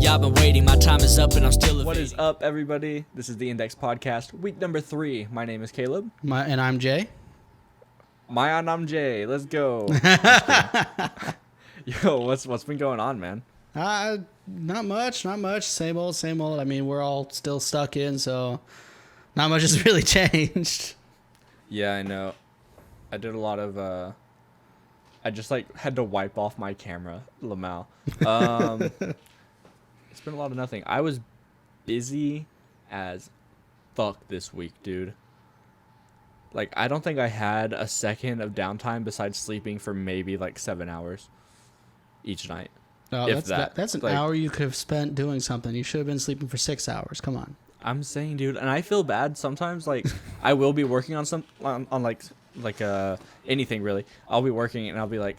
Y'all been waiting, my time is up and I'm still evading. What is up, everybody? This is the Index Podcast, week number 3. My name is Caleb. And I'm Jay. And I'm Jay. Let's go. Yo, what's been going on, man? Not much. Same old. I mean, we're all still stuck in, so not much has really changed. Yeah, I know. I did a lot of, I just, had to wipe off my camera, Lamal. It's been a lot of nothing. I was busy as fuck this week, dude. I don't think I had a second of downtime besides sleeping for maybe, 7 hours each night. Oh, that's an hour you could have spent doing something. You should have been sleeping for 6 hours. Come on. I'm saying, dude, and I feel bad sometimes. I will be working on anything really. I'll be working and I'll be like,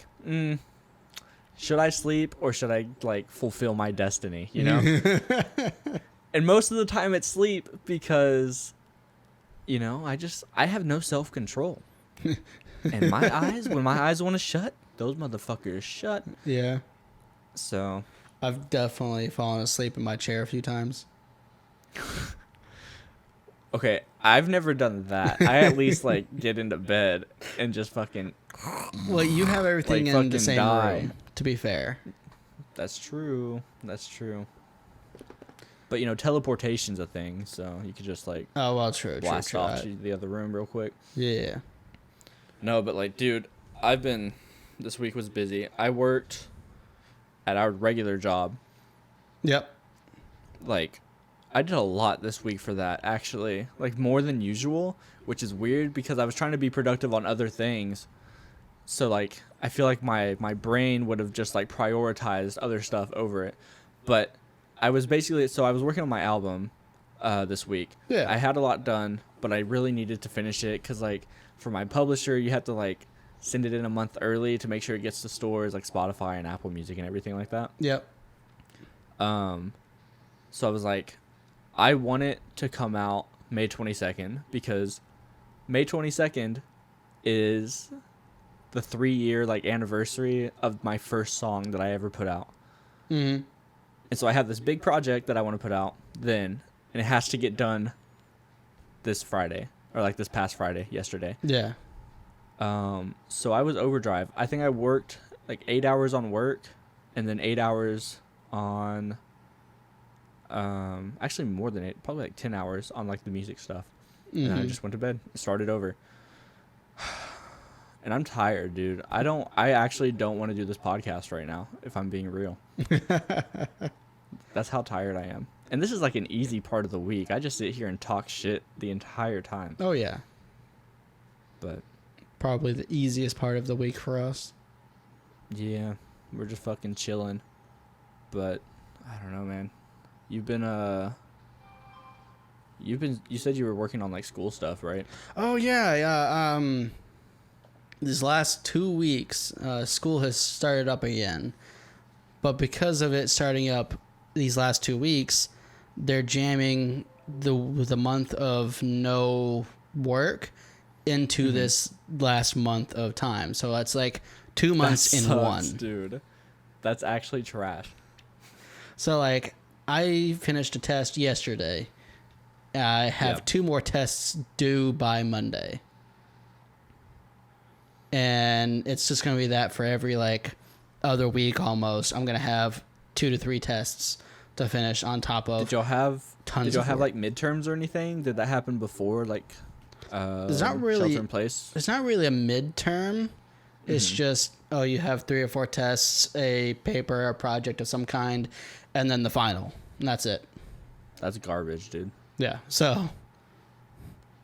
should I sleep or should I fulfill my destiny? You know. And most of the time it's sleep because, I have no self control. And my eyes, when my eyes want to shut, those motherfuckers shut. Yeah. So. I've definitely fallen asleep in my chair a few times. Okay, I've never done that. I at least get into bed and just fucking. Well, you have everything in the same room. To be fair. That's true. But teleportation's a thing, so you could just Oh well, true. Blast off to the other room real quick. Yeah. No, but dude, this week was busy. I worked at our regular job. Yep. I did a lot this week for that, actually. More than usual, which is weird because I was trying to be productive on other things. So, I feel like my brain would have just, prioritized other stuff over it. But I was working on my album this week. Yeah. I had a lot done, but I really needed to finish it because, for my publisher, you have to, send it in a month early to make sure it gets to stores like Spotify and Apple Music and everything like that. Yep. So I was I want it to come out May 22nd because May 22nd is the 3-year anniversary of my first song that I ever put out. Mm-hmm. And so I have this big project that I want to put out then, and it has to get done this Friday or this past Friday, yesterday. Yeah. So I was overdrive. I think I worked 8 hours on work and then 8 hours on actually more than 8, probably 10 hours on the music stuff. Mm-hmm. And I just went to bed, started over. And I'm tired, dude. I actually don't want to do this podcast right now, if I'm being real. That's how tired I am. And this is an easy part of the week. I just sit here and talk shit the entire time. Oh yeah. But probably the easiest part of the week for us. Yeah, we're just fucking chilling. But I don't know, man. You said you were working on school stuff, right? Oh yeah. These last 2 weeks, school has started up again, but because of it starting up these last 2 weeks, they're jamming the month of no work into this last month of time. So that's 2 months in one. Dude. That's actually trash. So I finished a test yesterday. I have 2 more tests due by Monday. And it's just going to be that for every other week almost. I'm going to have 2 to 3 tests to finish on top of Did y'all have work. midterms or anything? Did that happen before it's not really shelter in place? It's not really a midterm. It's just you have 3 or 4 tests, a paper, a project of some kind, and then the final. And that's it. That's garbage, dude. Yeah. So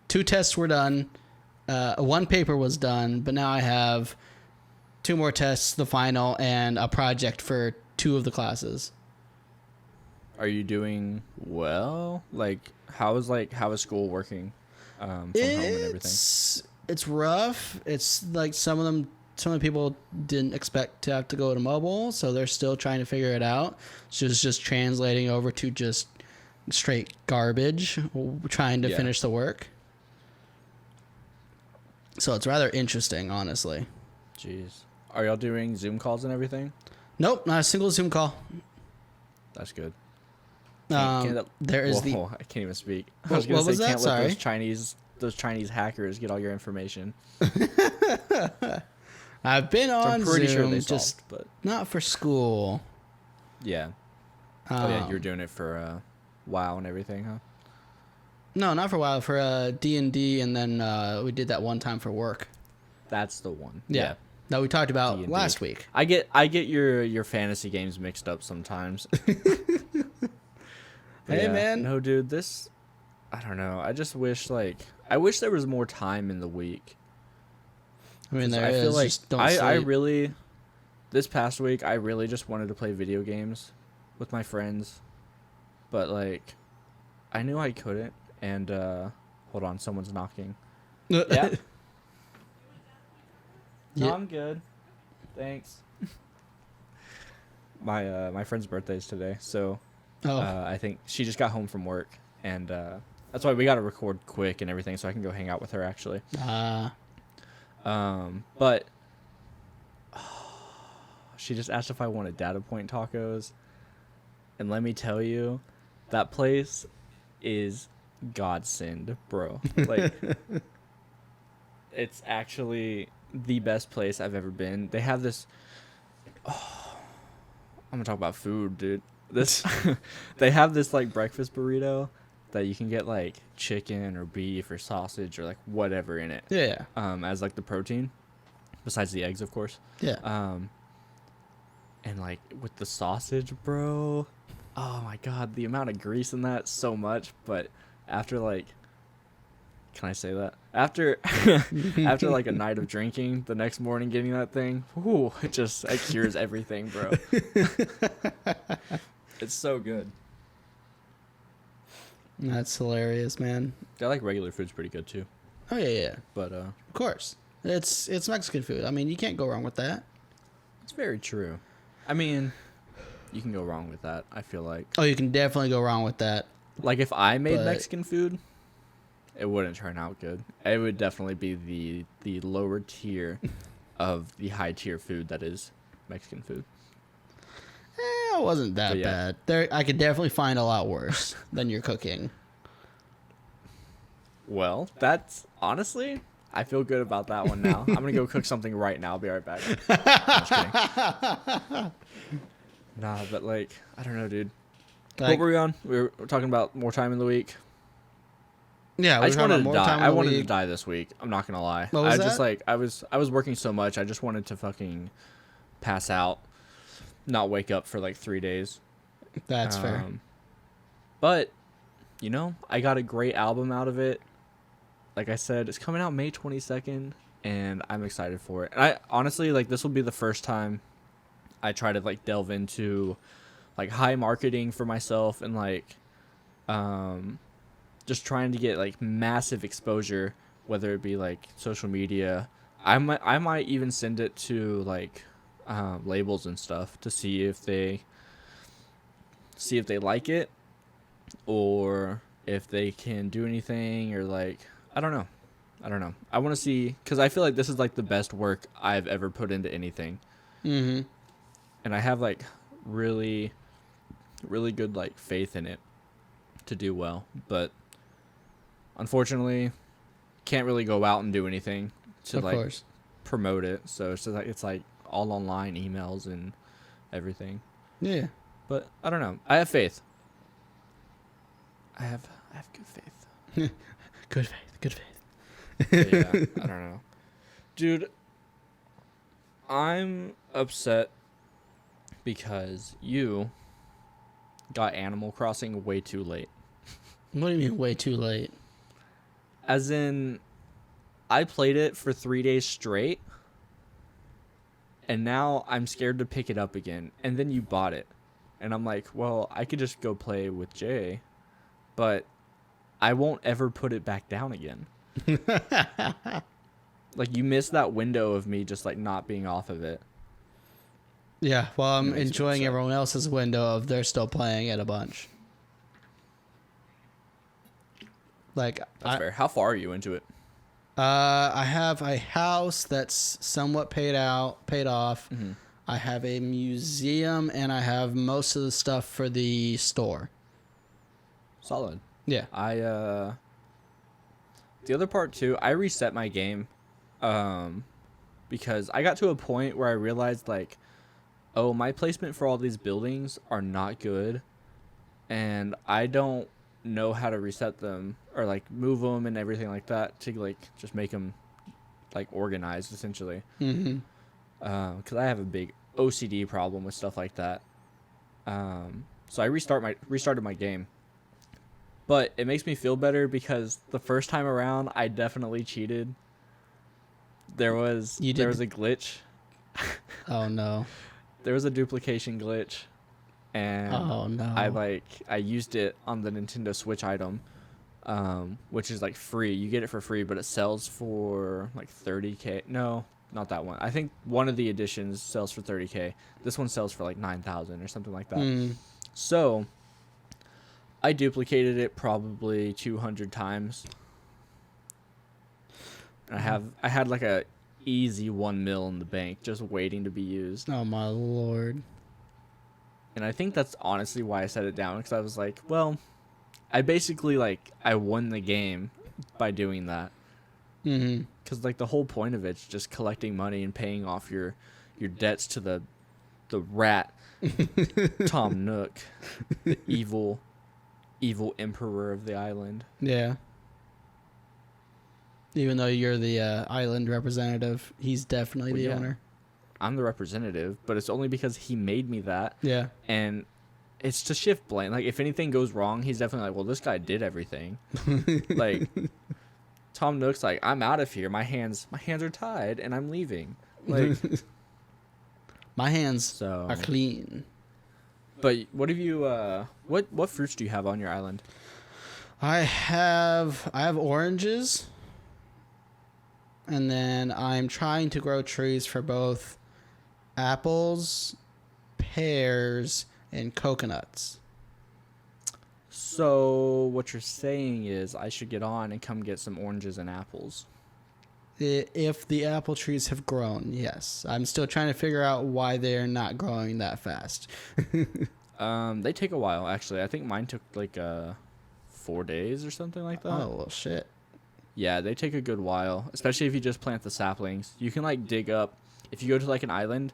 2 tests were done. 1 paper was done, but now I have 2 more tests, the final, and a project for 2 of the classes. Are you doing well? How is school working from home and everything? It's rough. It's some of the people didn't expect to have to go to mobile, so they're still trying to figure it out. So it's just translating over to just straight garbage, trying to finish the work. So it's rather interesting, honestly. Jeez. Are y'all doing Zoom calls and everything? Nope, not a single Zoom call. That's good. There is whoa, I can't even speak. I What- was gonna what say was that? can't let Sorry. those Chinese hackers get all your information. I've been So on I'm pretty Zoom, sure they just solved, but not for school. yeah. Oh yeah, you were Um, doing it for WoW and everything, huh? No, not for a while. For D&D, and then we did that one time for work. That's the one. Yeah. That we talked about D&D. last week. I get your fantasy games mixed up sometimes. But Hey, yeah. man. No, dude, this I don't know. I just wish I wish there was more time in the week. I mean, 'Cause there I is. feel like Just don't I sleep. really this past week I really just wanted to play video games with my friends. But like I knew I couldn't and hold on, someone's knocking. Yeah. No, Yeah. I'm good. Thanks. My friend's birthday is today, so Oh, I think she just got home from work, and that's why we got to record quick and everything, so I can go hang out with her actually. But she just asked if I wanted Data Point tacos, and let me tell you, that place is godsend, bro. Like, it's actually the best place I've ever been. They have this. Oh, I'm gonna talk about food, dude. This they have this like breakfast burrito that you can get like chicken or beef or sausage or like whatever in it. yeah. As like the protein, besides the eggs, of course. Yeah. And like with the sausage, bro. Oh my god, the amount of grease in that, so much. But after like, can I say that? After after like a night of drinking, the next morning getting that thing, whoo, it cures everything, bro. It's so good. That's hilarious, man. I like regular food's pretty good too, Oh, yeah. but Of course. It's Mexican food. I mean, you can't go wrong with that. it's very true. I mean, you can go wrong with that. I feel like Oh, you can definitely go wrong with that. if I made But- Mexican food, it wouldn't turn out good. It would definitely be the lower tier of the high tier food that is Mexican food. It wasn't that But yeah. bad. There, I could definitely find a lot worse than your cooking. Well, that's honestly, I feel good about that one now. I'm gonna go cook something right now. I'll be right back. Just kidding. Nah, but like, I don't know, dude. What Like, were we on? We were talking about more time in the week. yeah, I we just were talking wanted about to more die. time in I the wanted to week. die this week. I'm not gonna lie. What was I just that? like I was working so much. I just wanted to fucking pass out, not wake up for like 3 days. That's fair. But you know, I got a great album out of it. Like I said, it's coming out May 22nd, and I'm excited for it. And I honestly like this will be the first time I try to like delve into like high marketing for myself and like just trying to get like massive exposure, whether it be like social media. I might even send it to like labels and stuff to see if they like it or if they can do anything or like I don't know. I want to see because I feel like this is like the best work I've ever put into anything, Mm-hmm. and I have like really good like faith in it to do well, but unfortunately can't really go out and do anything to Of like course. promote it. So it's like all online emails and everything. Yeah. But I don't know. I have faith. I have good faith. Good faith. Good faith. But yeah, I don't know. Dude, I'm upset because you got Animal Crossing way too late. What do you mean way too late? As in, I played it for 3 days straight, and now I'm scared to pick it up again. And then you bought it. And I'm like, well, I could just go play with Jay, but I won't ever put it back down again. Like, you missed that window of me just, like, not being off of it. Yeah, well, I'm Makes me enjoying upset. everyone else's window of they're still playing it a bunch. Like, That's fair. How far are you into it? I have a house that's somewhat paid off. Mm-hmm. I have a museum, and I have most of the stuff for the store. Solid. Yeah. The other part too, I reset my game, because I got to a point where I realized like, oh, my placement for all these buildings are not good, and I don't know how to reset them or like move them and everything like that to like just make them like organized essentially. Mm-hmm. Because I have a big OCD problem with stuff like that. So I restarted my game. But it makes me feel better because the first time around, I definitely cheated. There was a glitch. Oh no. There was a duplication glitch, and Oh no. I used it on the Nintendo Switch item, which is like free. You get it for free, but it sells for like 30K. No, not that one. I think one of the editions sells for 30K. This one sells for like 9,000 or something like that. Mm. So I duplicated it probably 200 times. I had like a easy 1 mil in the bank just waiting to be used. Oh my lord. And I think that's honestly why I set it down, because I was like, well, I basically like I won the game by doing that. Mm-hmm. Because like the whole point of it's just collecting money and paying off your debts to the rat Tom Nook, the evil emperor of the island. Yeah. Even though you're the island representative, he's definitely Well, the yeah. owner. I'm the representative, but it's only because he made me that. Yeah. And it's to shift blame. Like if anything goes wrong, he's definitely like, well, this guy did everything. Like Tom Nook's like, I'm out of here. My hands are tied and I'm leaving. Like My hands so. are clean. But what have you? What fruits do you have on your island? I have oranges, and then I'm trying to grow trees for both apples, pears, and coconuts. So what you're saying is I should get on and come get some oranges and apples. If the apple trees have grown, yes. I'm still trying to figure out why they're not growing that fast. They take a while actually. I think mine took like 4 days or something like that. Oh, well, shit. Yeah, they take a good while, especially if you just plant the saplings. You can like dig up, if you go to like an island,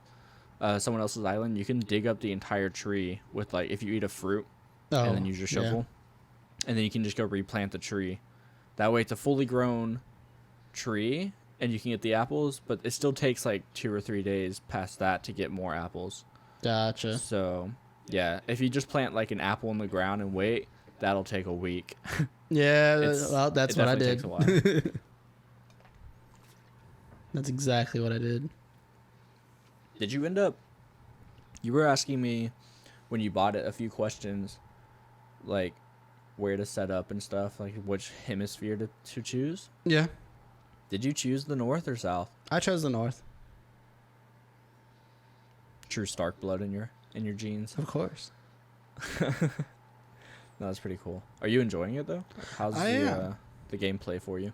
someone else's island, you can dig up the entire tree with like, if you eat a fruit and then use your shovel, and then you can just go replant the tree. That way it's a fully grown tree and you can get the apples, but it still takes like 2 or 3 days past that to get more apples. Gotcha. So yeah, if you just plant like an apple in the ground and wait, that'll take a week. Yeah, well, that's what I did. Takes a while. That's exactly what I did. Did you end up? You were asking me when you bought it a few questions, like where to set up and stuff, like which hemisphere to choose. Yeah, Did you choose the north or south? I chose the north. True Stark blood in your genes. Of course. No, that's pretty cool. Are you enjoying it though? How's the gameplay for you?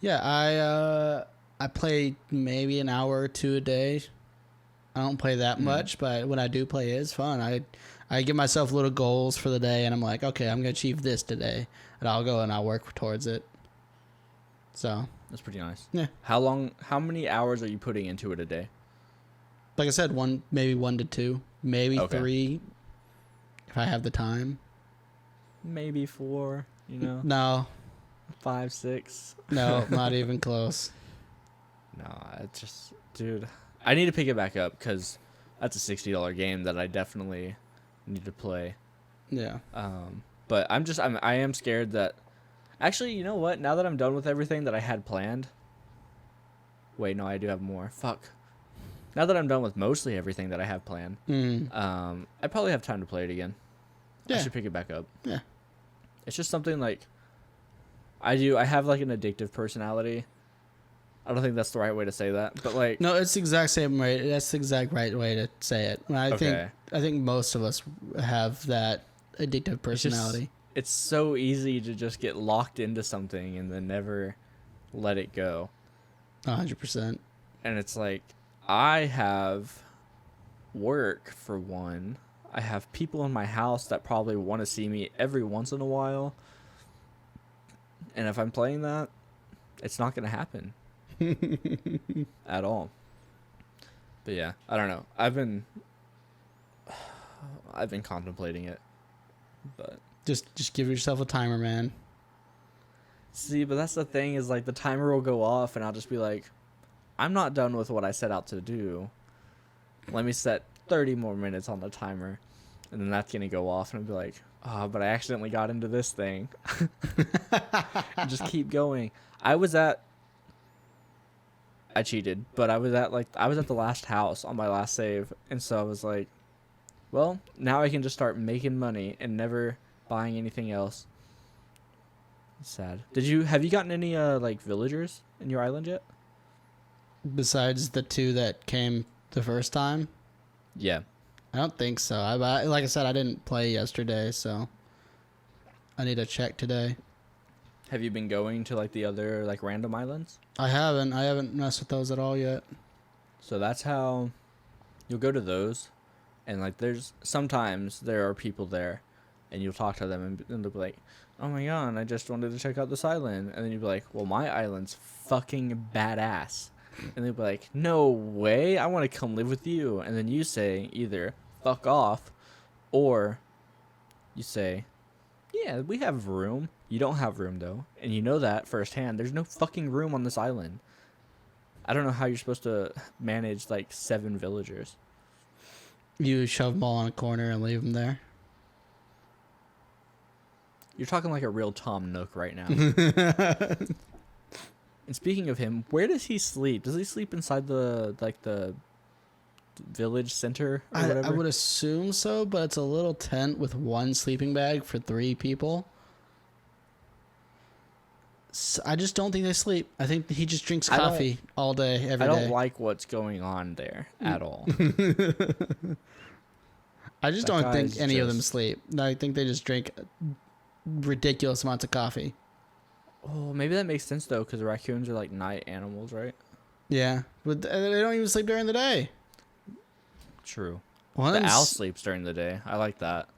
Yeah, I play maybe an hour or two a day. I don't play that much, but when I do play, it's fun. I give myself little goals for the day, and I'm like, okay, I'm gonna achieve this today, and I'll go and I'll work towards it. So That's pretty nice. yeah, How many hours are you putting into it a day? like I said, maybe 1 to 2, maybe Okay. 3, if I have the time. Maybe 4, No, 5, 6. no, not even close. No, it's just, dude, I need to pick it back up because that's a $60 game that I definitely need to play. Yeah. But I am scared that, actually, you know what? Now that I'm done with everything that I had planned, wait, no, I do have more. Fuck. Now that I'm done with mostly everything that I have planned, I probably have time to play it again. I Yeah. should pick it back up. Yeah. It's just something like I have like an addictive personality. I don't think that's the right way to say that, but like No, it's the exact same way. That's the exact right way to say it. I think most of us have that addictive personality. it's so easy to just get locked into something and then never let it go. 100%. And it's like I have work for one. I have people in my house that probably want to see me every once in a while. And if I'm playing that, it's not going to happen at all. But yeah, I don't know. I've been contemplating it. But Just give yourself a timer, man. see, but that's the thing is like the timer will go off and I'll just be like, I'm not done with what I set out to do. Let me set 30 more minutes on the timer. And then that's going to go off and I'll be like, oh, but I accidentally got into this thing. And just keep going. I cheated, but I was at the last house on my last save. And so I was like, well, now I can just start making money and never buying anything else. It's sad. Have you gotten any like villagers in your island yet? Besides the 2 that came the first time? Yeah. I don't think so. Like I said, I didn't play yesterday, so I need to check today. Have you been going to like the other like random islands? I haven't messed with those at all yet. So that's how you'll go to those, and like sometimes there are people there, and you'll talk to them and they'll be like, oh my god, I just wanted to check out this island. And then you'll be like, well, my island's fucking badass. And they'll be like, no way, I want to come live with you. And then you say either fuck off, or you say, yeah, we have room. You don't have room though, and you know that firsthand. There's no fucking room on this island. I don't know how you're supposed to manage like 7 villagers. You shove them all in a corner and leave them there. You're talking like a real Tom Nook right now. And speaking of him, where does he sleep? Does he sleep inside the village center or whatever? I would assume so, but it's a little tent with 1 sleeping bag for 3 people. So I just don't think they sleep. I think he just drinks coffee all day, every day. I don't like what's going on there at all. I just don't think any of them sleep. I think they just drink ridiculous amounts of coffee. Oh, maybe that makes sense though, because raccoons are like night animals, right? Yeah, but they don't even sleep during the day. True. One's... The owl sleeps during the day. I like that.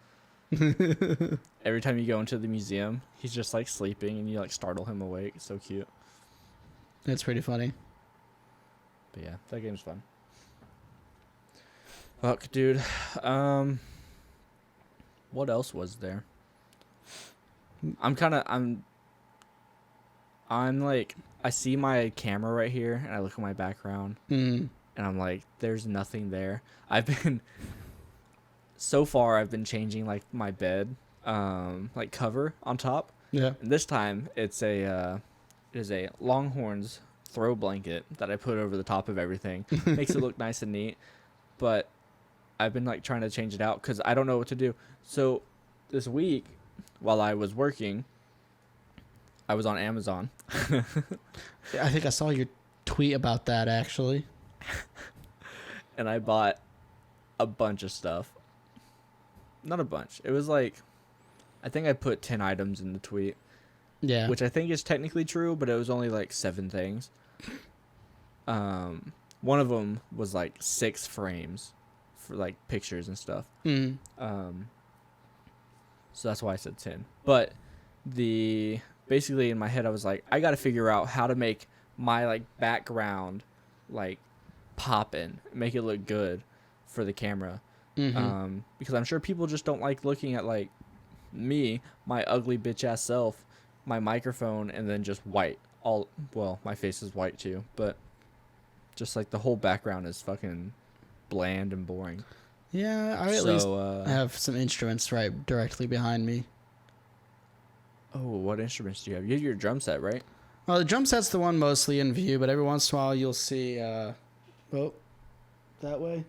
Every time you go into the museum, he's just like sleeping, and you like startle him awake. It's so cute. It's pretty funny. But yeah, that game's fun. Fuck, dude. What else was there? I'm like, I see my camera right here, and I look at my background, and I'm like, there's nothing there. So far, I've been changing like my bed, like cover on top. Yeah. And this time, it is a Longhorns throw blanket that I put over the top of everything. Makes it look nice and neat, but I've been like trying to change it out because I don't know what to do. So this week, while I was working, I was on Amazon. I think I saw your tweet about that, actually. And I bought a bunch of stuff. Not a bunch. It was like, I think I put 10 items in the tweet. Yeah. Which I think is technically true, but it was only like 7 things. One of them was like 6 frames for like pictures and stuff. So that's why I said 10. But basically in my head I was like, I got to figure out how to make my like background like poppin', make it look good for the camera. Because I'm sure people just don't like looking at like me, my ugly bitch ass self, my microphone, and then just white. My face is white too, but just like the whole background is fucking bland and boring. Yeah, I at least have some instruments right directly behind me. Oh, what instruments do you have? You have your drum set, right? Well, the drum set's the one mostly in view, but every once in a while you'll see, that way,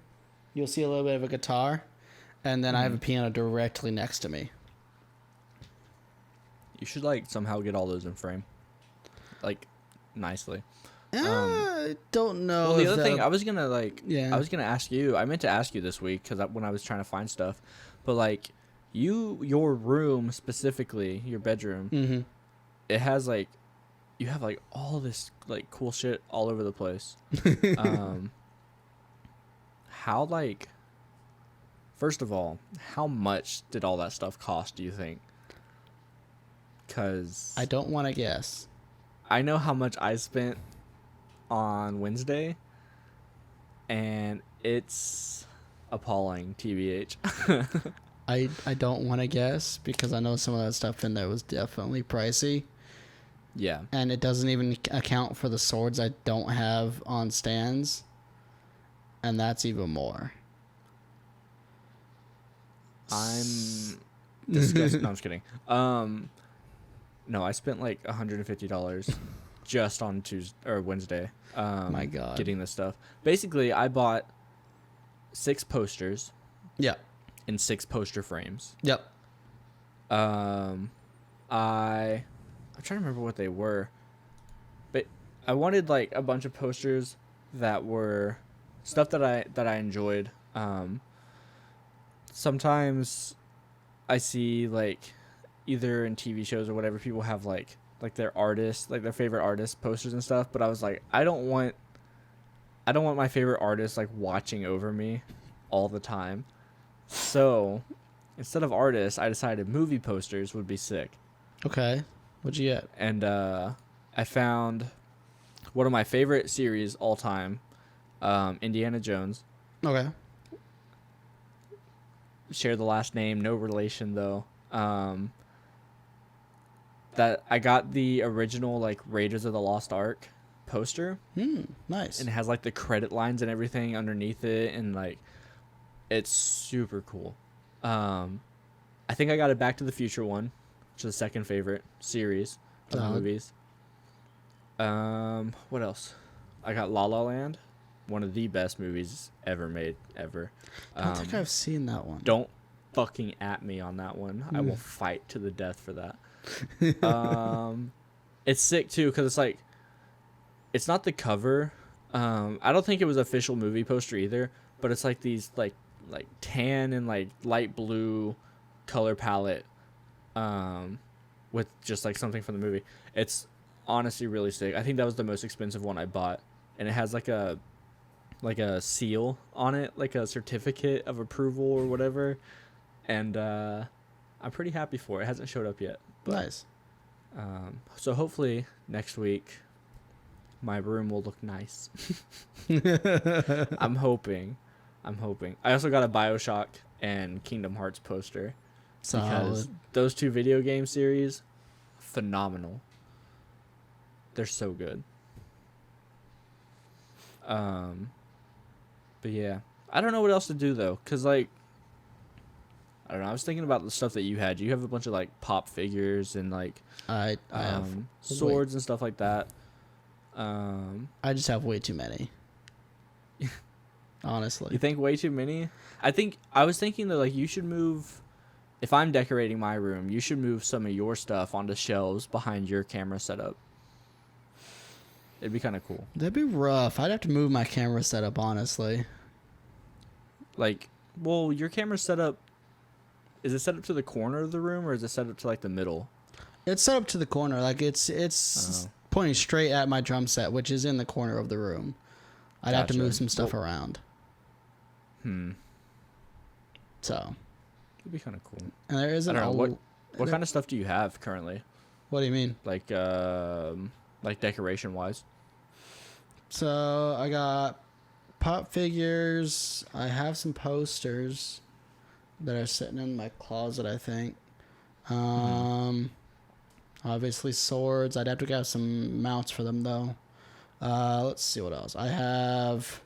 you'll see a little bit of a guitar, and then I have a piano directly next to me. You should like somehow get all those in frame, like nicely. I don't know. Well, the other thing I was gonna ask you. I meant to ask you this week because when I was trying to find stuff, but like your room specifically, your bedroom, it has like, you have like all this like cool shit all over the place. How like First of all, how much did all that stuff cost, do you think? Because I don't want to guess. I know how much I spent on Wednesday, and it's appalling, TBH. I don't want to guess because I know some of that stuff in there was definitely pricey. Yeah. And it doesn't even account for the swords I don't have on stands. And that's even more. I'm disgusted. No, I'm just kidding. No, I spent like $150 just on Tuesday or Wednesday. My God. Getting this stuff. Basically, I bought 6 posters Yep. and 6 poster frames. Yep. I'm trying to remember what they were, but I wanted like a bunch of posters that were stuff that I enjoyed. Sometimes I see like either in TV shows or whatever, people have like their artists, like their favorite artist posters and stuff, but I was like, I don't want my favorite artist like watching over me all the time. So instead of artists, I decided movie posters would be sick. Okay. What'd you get? And I found one of my favorite series all time, Indiana Jones. Okay. Share the last name, no relation though. That I got the original like Raiders of the Lost Ark poster, Nice. and it has like the credit lines and everything underneath it, and like it's super cool. I think I got a Back to the Future one, which is the second favorite series of movies. What else? I got La La Land, one of the best movies ever made, ever. I don't think I've seen that one. Don't fucking at me on that one. I will fight to the death for that. It's sick too because it's like, it's not the cover. I don't think it was official movie poster either, but it's like these like tan and like light blue color palette, with just like something from the movie. It's honestly really sick. I think that was the most expensive one I bought, and it has like a seal on it, like a certificate of approval or whatever, and I'm pretty happy for it. It hasn't showed up yet. But, Nice. So hopefully next week my room will look nice. I'm hoping. I also got a BioShock and Kingdom Hearts poster because those 2 video game series, phenomenal. They're so good. But yeah, I don't know what else to do though, cause like, I don't know. I was thinking about the stuff that you had. You have a bunch of like pop figures and like I have swords and stuff like that. I just have way too many. Honestly. You think way too many? I was thinking that like you should move. If I'm decorating my room, you should move some of your stuff onto shelves behind your camera setup. It'd be kind of cool. That'd be rough. I'd have to move my camera setup, honestly. Like, well, your camera setup, is it set up to the corner of the room or is it set up to like the middle? It's set up to the corner. Like it's pointing straight at my drum set, which is in the corner of the room. I'd have to move some stuff around. So. It'd be kind of cool. And there isn't I don't know, what kind of stuff do you have currently? What do you mean? Like decoration wise? So I got pop figures. I have some posters that are sitting in my closet, I think. Obviously swords. I'd have to get some mounts for them though. Let's see what else. I have.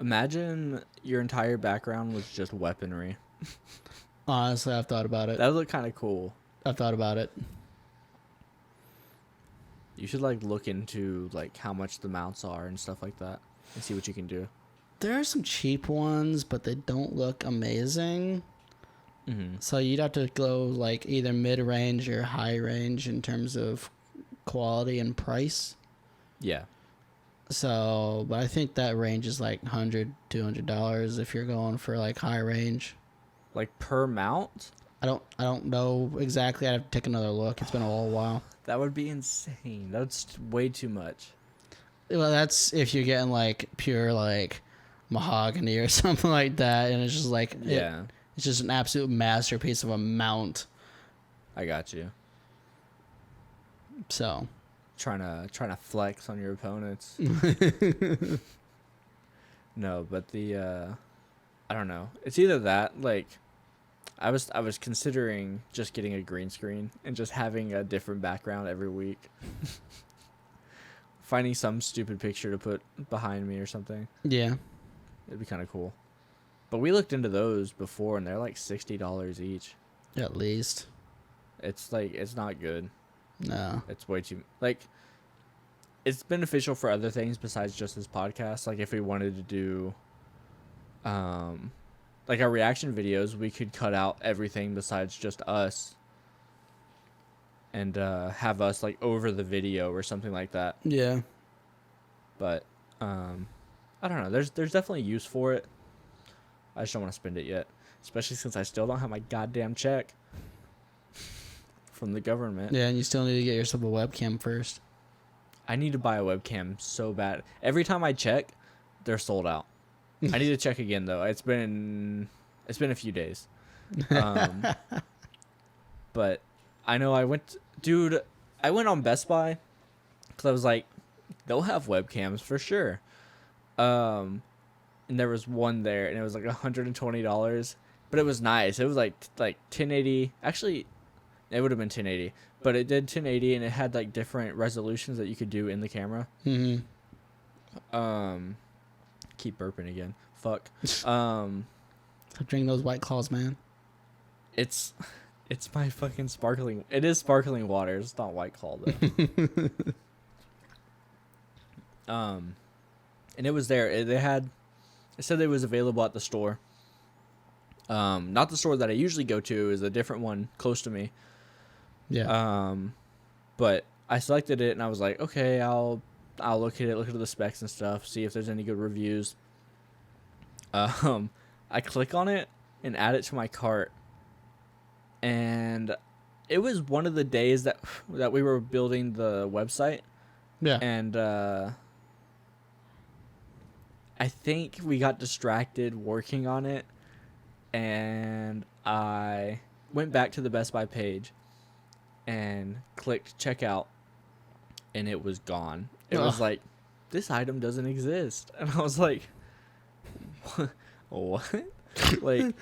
Imagine your entire background was just weaponry. Honestly, I've thought about it. That would look kind of cool. I've thought about it. You should like look into like how much the mounts are and stuff like that and see what you can do. There are some cheap ones, but they don't look amazing. So you'd have to go like either mid-range or high-range in terms of quality and price. Yeah. So, but I think that range is like $100, $200 if you're going for like high range. Like per mount? I don't know exactly. I'd have to take another look. It's been a little while. That would be insane. That's way too much. Well, that's if you're getting like pure like mahogany or something like that, and it's just like Yeah, it's just an absolute masterpiece of a mount. I got you. So Trying to flex on your opponents. No, but I don't know. It's either that, like, I was considering just getting a green screen and just having a different background every week. Finding some stupid picture to put behind me or something. yeah, It'd be kind of cool. But we looked into those before, and they're like $60 each. at least. It's like, it's not good. No. It's way too, like, it's beneficial for other things besides just this podcast. Like, if we wanted to do, like our reaction videos, we could cut out everything besides just us and have us like over the video or something like that. Yeah. But I don't know. There's definitely use for it. I just don't want to spend it yet, especially since I still don't have my goddamn check from the government. Yeah, and you still need to get yourself a webcam first. I need to buy a webcam so bad. Every time I check, they're sold out. I need to check again though. It's been a few days. But I know I went on Best Buy cuz I was like, they'll have webcams for sure. And there was one there and it was like $120, but it was nice. It was like 1080. Actually, it would have been 1080, but it did 1080 and it had like different resolutions that you could do in the camera. Mm-hmm. Keep burping again. Fuck. Stop drinking those White Claws, man. It's my fucking sparkling. It is sparkling water. It's not White Claw though. And it was there. It said it was available at the store. Not the store that I usually go to, is a different one close to me. Yeah. But I selected it and I was like, okay, I'll look at the specs and stuff, see if there's any good reviews. I click on it and add it to my cart. And it was one of the days that we were building the website. Yeah. And I think we got distracted working on it, and I went back to the Best Buy page and clicked checkout, and it was gone. It was like, this item doesn't exist. And I was like, what? Like,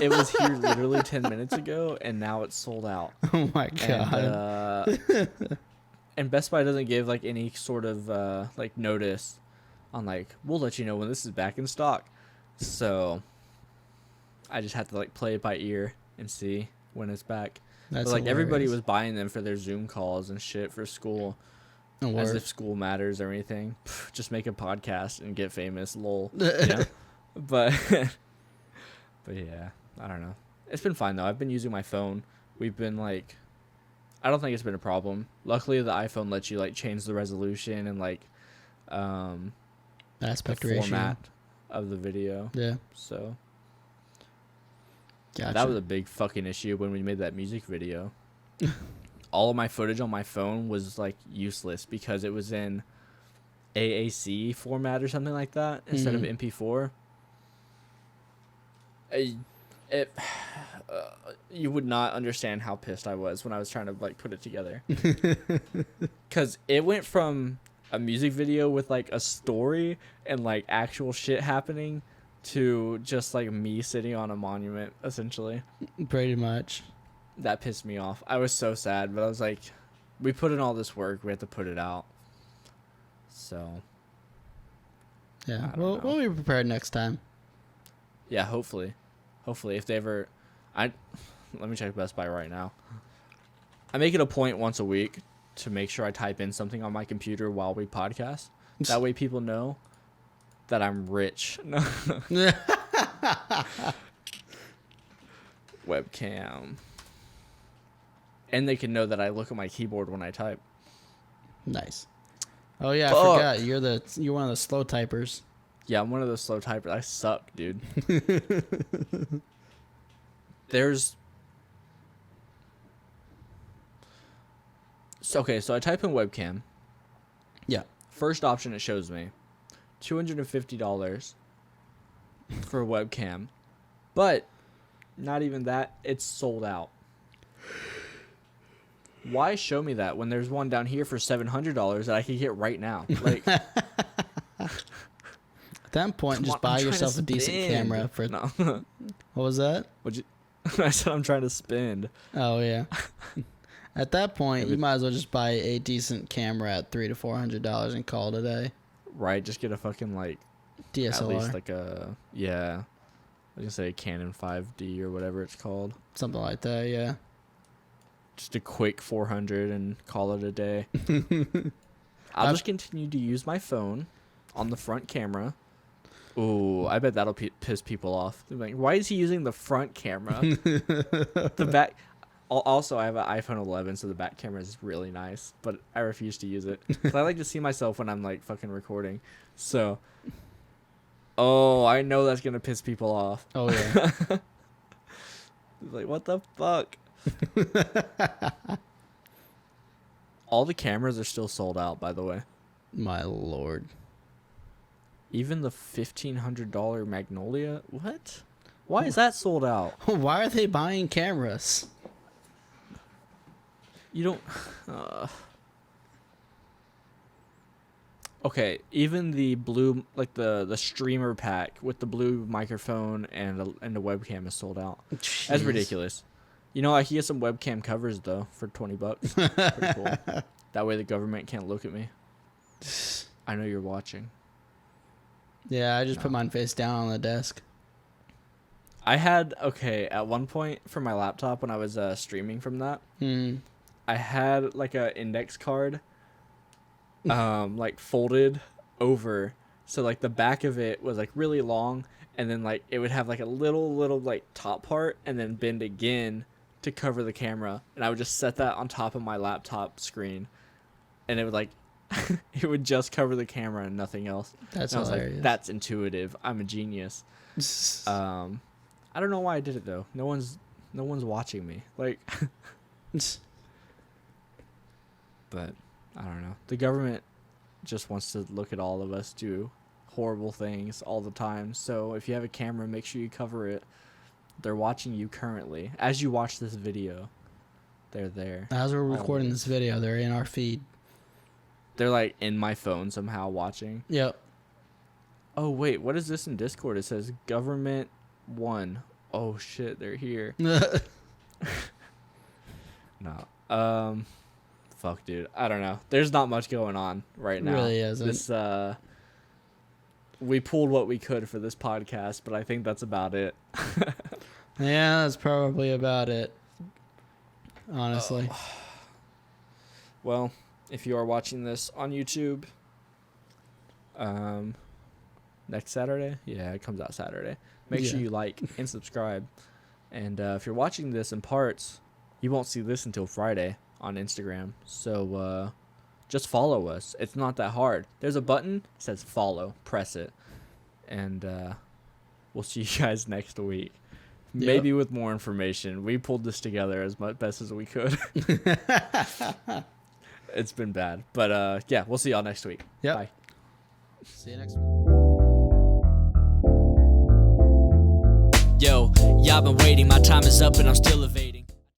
it was here literally 10 minutes ago, and now it's sold out. Oh my god. And Best Buy doesn't give like any sort of like notice on like, we'll let you know when this is back in stock. So I just have to like play it by ear and see when it's back. That's but like everybody hilarious. was buying them for their Zoom calls and shit for school. Oh, As word. if school matters or anything. Pff, just make a podcast and get famous, lol. Yeah. But yeah, I don't know. It's been fine though. I've been using my phone. We've been like, I don't think it's been a problem. Luckily, the iPhone lets you like change the resolution and like Aspect the ratio. format of the video. Yeah. So Gotcha. that was a big fucking issue when we made that music video. All of my footage on my phone was like useless because it was in AAC format or something like that instead of MP4. You would not understand how pissed I was when I was trying to like put it together. Cause it went from a music video with like a story and like actual shit happening to just like me sitting on a monument essentially. Pretty much. That pissed me off. I was so sad, but I was like, we put in all this work, we have to put it out. So Yeah. I don't know. We'll be prepared next time. yeah, hopefully if they ever, let me check Best Buy right now. I make it a point once a week to make sure I type in something on my computer while we podcast. That way people know that I'm rich. Webcam. And they can know that I look at my keyboard when I type. Nice. Oh yeah, Fuck. I forgot. You're one of the slow typers. Yeah, I'm one of those slow typers. I suck, dude. So I type in webcam. Yeah. First option it shows me, $250 for a webcam. But not even that, it's sold out. Why show me that when there's one down here for $700 that I can get right now? Like, At that point, just buy yourself a decent camera for. No. What was that? I said I'm trying to spend. Oh yeah. At that point, you might as well just buy a decent camera at $300 to $400 and call it a day. Right, just get a fucking like DSLR. at least like a I was gonna say a Canon 5D or whatever it's called. Something like that, yeah. Just a quick 400 and call it a day. I'll just continue to use my phone on the front camera. Ooh, I bet that'll piss people off. They're like, why is he using the front camera? The back. Also, I have an iPhone 11, so the back camera is really nice, but I refuse to use it. 'Cause I like to see myself when I'm like fucking recording. So, I know that's gonna piss people off. Oh yeah. Like, what the fuck? All the cameras are still sold out, by the way. My lord. Even the $1,500 Magnolia. What? Why is that sold out? Why are they buying cameras? You don't. Okay, even the blue, like the streamer pack with the blue microphone and the webcam is sold out. Jeez. That's ridiculous. You know, I can get some webcam covers though for $20. Pretty cool. That way the government can't look at me. I know you're watching. Yeah, I just put mine face down on the desk. I had at one point for my laptop when I was streaming from that. I had like a index card like folded over, so like the back of it was like really long, and then like it would have like a little like top part and then bend again to cover the camera, and I would just set that on top of my laptop screen, and it would like it would just cover the camera and nothing else. That's and I was hilarious. like, that's intuitive. I'm a genius. I don't know why I did it though. No one's watching me. Like but I don't know. The government just wants to look at all of us do horrible things all the time. So if you have a camera, make sure you cover it. They're watching you currently. As you watch this video, they're there. As we're recording this video, they're in our feed. They're like in my phone somehow watching. Yep. Oh, wait. What is this in Discord? It says government 1. Oh, shit. They're here. No. Fuck, dude. I don't know. There's not much going on right now. Really isn't. This, we pulled what we could for this podcast, but I think that's about it. Yeah, that's probably about it. Honestly. Well, if you are watching this on YouTube, next Saturday, yeah, it comes out Saturday. Make sure you like and subscribe. And if you're watching this in parts, you won't see this until Friday on Instagram. So just follow us. It's not that hard. There's a button that says follow. Press it. And we'll see you guys next week. Yep. Maybe with more information. We pulled this together as best as we could. It's been bad. But yeah, we'll see y'all next week. Yep. Bye. See you next week. Yo, y'all been waiting, my time is up and I'm still evading.